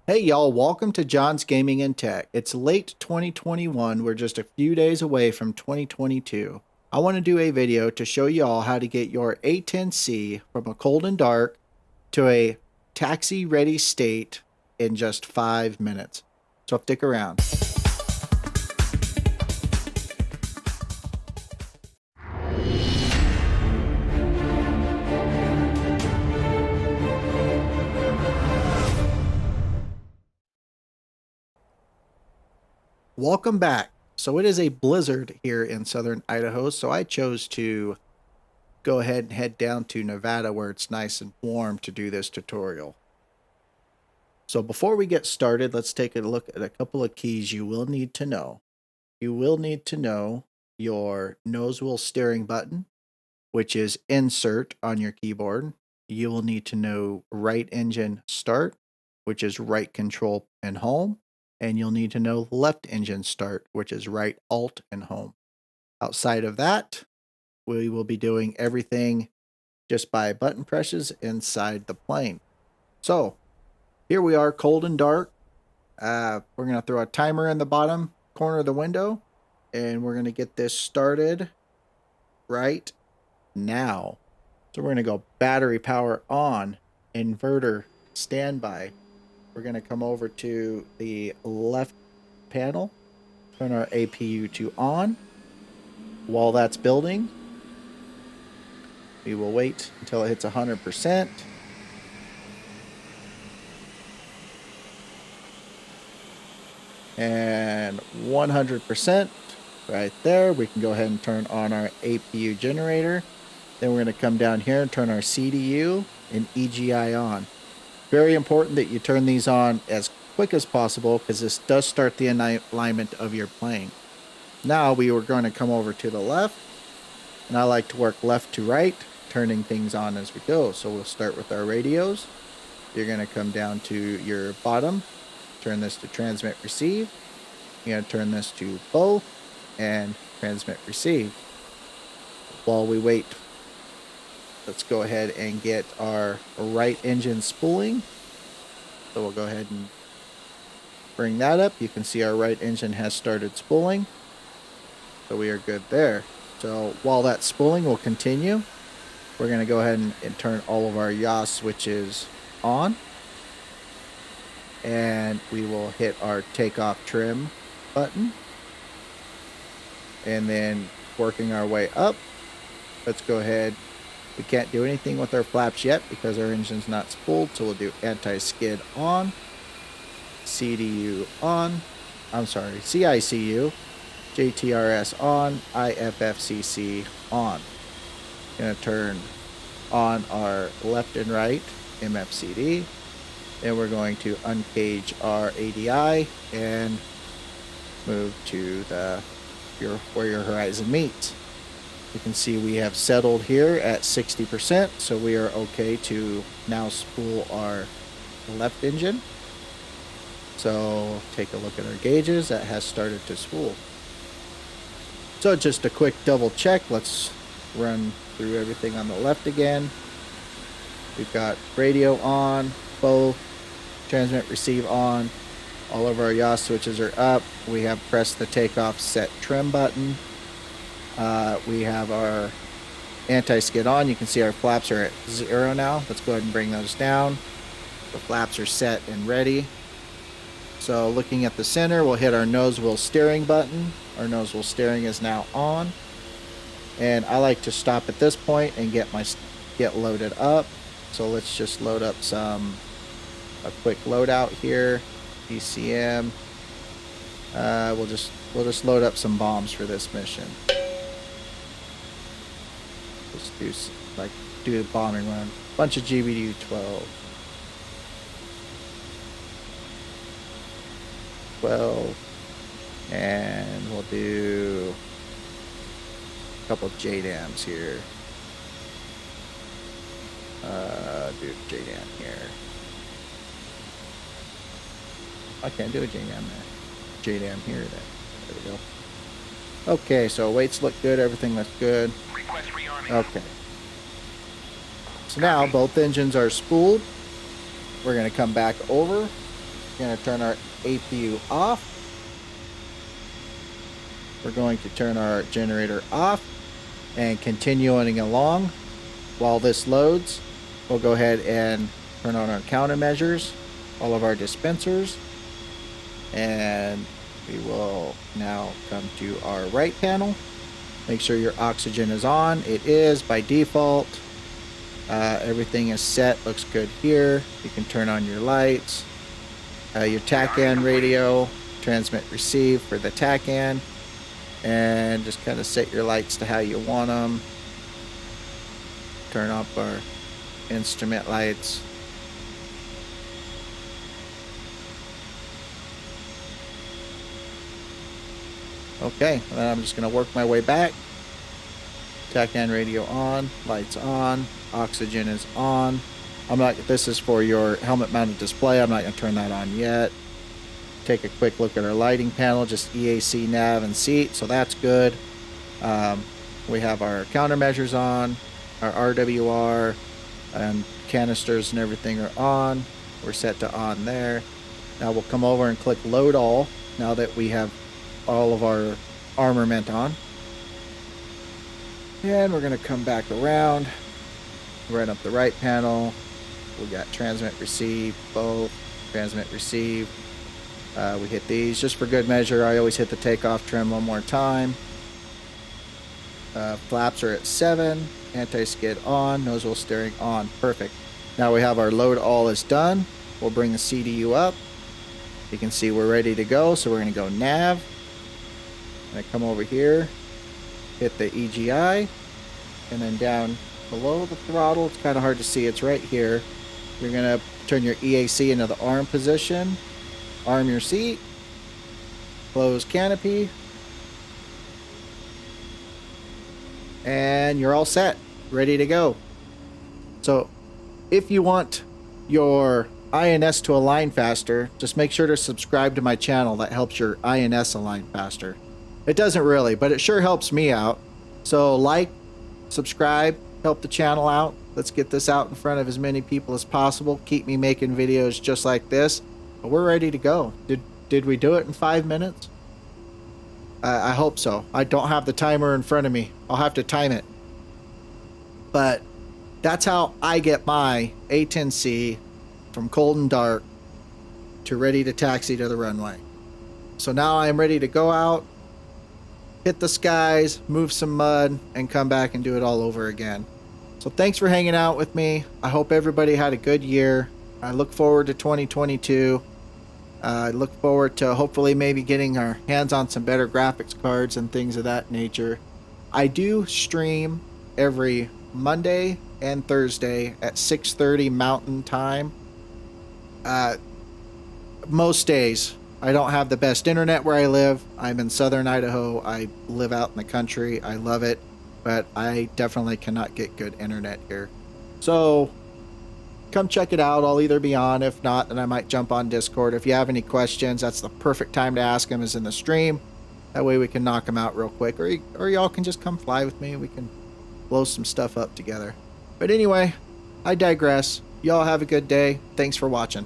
Hey y'all, welcome to John's Gaming and Tech. It's late 2021. We're just a few days away from 2022. I want to do a video to show y'all how to get your A10C from a cold and dark to a taxi ready state in just 5 minutes. So stick around. Welcome back. So it is a blizzard here in southern Idaho, so I chose to go ahead and head down to Nevada where it's nice and warm to do this tutorial. So before we get started, let's take a look at a couple of keys you will need to know. You will need to know your nose wheel steering button, which is insert on your keyboard. You will need to know right engine start, which is right control and home. And you'll need to know left engine start, which is right alt and home. Outside of that, we will be doing everything just by button presses inside the plane. So here we are, cold and dark. We're going to throw a timer in the bottom corner of the window, and we're going to get this started right now. So we're going to go battery power on, inverter standby. We're going to come over to the left panel, turn our APU to on. While that's building, we will wait until it hits 100%. And 100% right there. We can go ahead and turn on our APU generator. Then we're going to come down here and turn our CDU and EGI on. Very important that you turn these on as quick as possible because this does start the alignment of your plane. Now we are going to come over to the left, and I like to work left to right, turning things on as we go. So we'll start with our radios. You're going to come down to your bottom, turn this to transmit receive. You're going to turn this to both and transmit receive. While we wait, let's go ahead and get our right engine spooling. So we'll go ahead and bring that up. You can see our right engine has started spooling. So we are good there. So while that's spooling will continue, we're going to go ahead and turn all of our yaw switches on. And we will hit our takeoff trim button. And then working our way up, let's go ahead. We can't do anything with our flaps yet because our engine's not spooled, so we'll do anti-skid on, CDU on, CICU, JTRS on, IFFCC on. Gonna turn on our left and right MFCD. Then we're going to uncage our ADI and move to where your horizon meets. You can see we have settled here at 60%, so we are okay to now spool our left engine. So take a look at our gauges. That has started to spool. So just a quick double check. Let's run through everything on the left again. We've got radio on, both, transmit receive on. All of our yaw switches are up. We have pressed the takeoff set trim button. We have our anti-skid on. You can see our flaps are at 0 now. Let's go ahead and bring those down. The flaps are set and ready. So looking at the center, we'll hit our nose wheel steering button. Our nose wheel steering is now on. And I like to stop at this point and get loaded up. So let's just load up a quick loadout here. ECM. We'll just load up some bombs for this mission. Just do a bombing run. Bunch of GBU-12. 12. And we'll do a couple JDAMs here. Do JDAM here. I can't do a JDAM there. JDAM here then. There we go. Okay, so weights look good, everything looks good. Okay. So now both engines are spooled. We're going to come back over We're going to turn our APU off. We're going to turn our generator off and continuing along while this loads. We'll go ahead and turn on our countermeasures, all of our dispensers, and we will now come to our right panel. Make sure your oxygen is on. It is by default. Everything is set. Looks good here. You can turn on your lights. Your TACAN radio, transmit receive for the TACAN, and just kind of set your lights to how you want them. Turn off our instrument lights. Okay, then I'm just going to work my way back. TACAN radio on, lights on, oxygen is on. This is for your helmet mounted display. I'm not going to turn that on yet. Take a quick look at our lighting panel, just EAC, nav, and seat, so that's good. We have our countermeasures on, our RWR, and canisters and everything are on. We're set to on there. Now we'll come over and click load all, now that we have all of our armament on. And we're going to come back around, right up the right panel. We got transmit, receive, both. Transmit, receive. We hit these just for good measure. I always hit the takeoff trim one more time. Flaps are at 7. Anti-skid on. Nozzle steering on. Perfect. Now we have our load all is done. We'll bring the CDU up. You can see we're ready to go. So we're going to go nav. I'm going to come over here. Hit the EGI. And then down below the throttle, it's kind of hard to see. It's right here. You're going to turn your EAC into the arm position. Arm your seat. Close canopy. And you're all set. Ready to go. So if you want your INS to align faster, just make sure to subscribe to my channel. That helps your INS align faster. It doesn't really, but it sure helps me out. So like, subscribe, help the channel out. Let's get this out in front of as many people as possible. Keep me making videos just like this. But we're ready to go. Did we do it in 5 minutes? I hope so. I don't have the timer in front of me. I'll have to time it. But that's how I get my A10C from cold and dark to ready to taxi to the runway. So now I'm ready to go out, hit the skies, move some mud, and come back and do it all over again. So thanks for hanging out with me. I hope everybody had a good year. I look forward to 2022. I look forward to hopefully maybe getting our hands on some better graphics cards and things of that nature. I do stream every Monday and Thursday at 6:30 Mountain Time. Most days. I don't have the best internet where I live. I'm in southern Idaho. I live out in the country. I love it, but I definitely cannot get good internet here. So come check it out. I'll either be on. If not, then I might jump on Discord. If you have any questions, that's the perfect time to ask them, is in the stream. That way we can knock them out real quick. Or y'all can just come fly with me. We can blow some stuff up together. But anyway, I digress. Y'all have a good day. Thanks for watching.